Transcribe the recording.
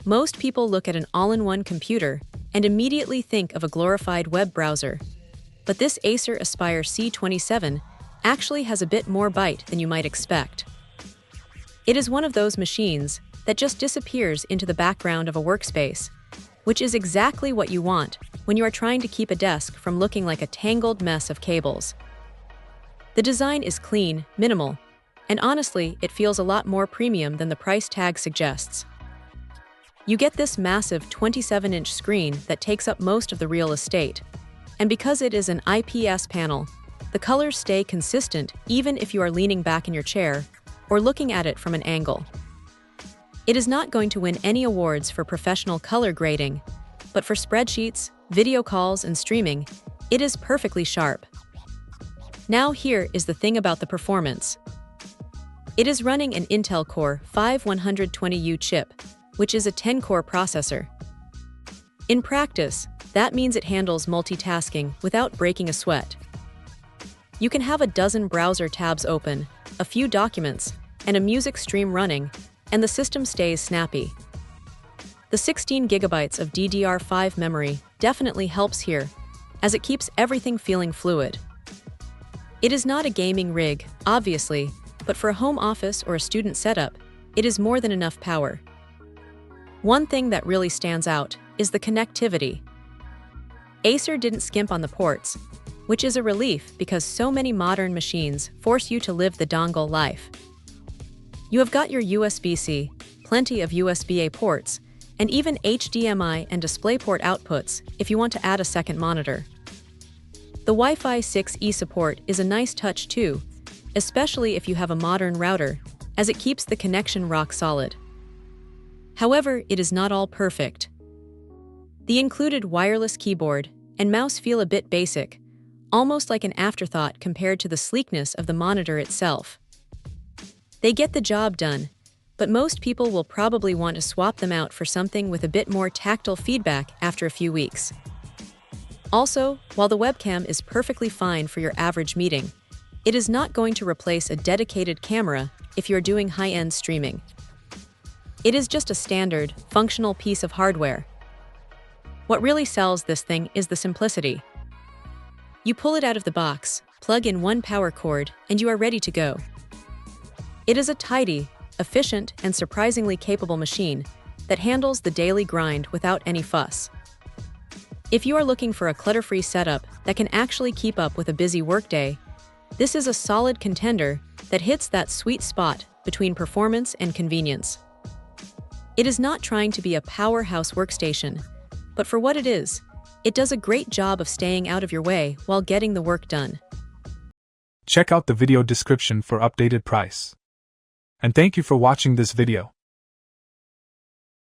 Most people look at an all-in-one computer and immediately think of a glorified web browser. But this Acer Aspire C27 actually has a bit more bite than you might expect. It is one of those machines that just disappears into the background of a workspace, which is exactly what you want when you are trying to keep a desk from looking like a tangled mess of cables. The design is clean, minimal, and honestly, it feels a lot more premium than the price tag suggests. You get this massive 27-inch screen that takes up most of the real estate, and because it is an IPS panel, the colors stay consistent even if you are leaning back in your chair or looking at it from an angle. It is not going to win any awards for professional color grading, but for spreadsheets, video calls, and streaming, it is perfectly sharp. Now here is the thing about the performance. It is running an Intel Core i5-120U chip, which is a 10-core processor. In practice, that means it handles multitasking without breaking a sweat. You can have a dozen browser tabs open, a few documents, and a music stream running, and the system stays snappy. The 16 gigabytes of DDR5 memory definitely helps here, as it keeps everything feeling fluid. It is not a gaming rig, obviously, but for a home office or a student setup, it is more than enough power. One thing that really stands out is the connectivity. Acer didn't skimp on the ports, which is a relief because so many modern machines force you to live the dongle life. You have got your USB-C, plenty of USB-A ports, and even HDMI and DisplayPort outputs if you want to add a second monitor. The Wi-Fi 6E support is a nice touch too, especially if you have a modern router, as it keeps the connection rock solid. However, it is not all perfect. The included wireless keyboard and mouse feel a bit basic, almost like an afterthought compared to the sleekness of the monitor itself. They get the job done, but most people will probably want to swap them out for something with a bit more tactile feedback after a few weeks. Also, while the webcam is perfectly fine for your average meeting, it is not going to replace a dedicated camera if you're doing high-end streaming. It is just a standard, functional piece of hardware. What really sells this thing is the simplicity. You pull it out of the box, plug in one power cord, and you are ready to go. It is a tidy, efficient, and surprisingly capable machine that handles the daily grind without any fuss. If you are looking for a clutter-free setup that can actually keep up with a busy workday, this is a solid contender that hits that sweet spot between performance and convenience. It is not trying to be a powerhouse workstation, but for what it is, it does a great job of staying out of your way while getting the work done. Check out the video description for updated price. And thank you for watching this video.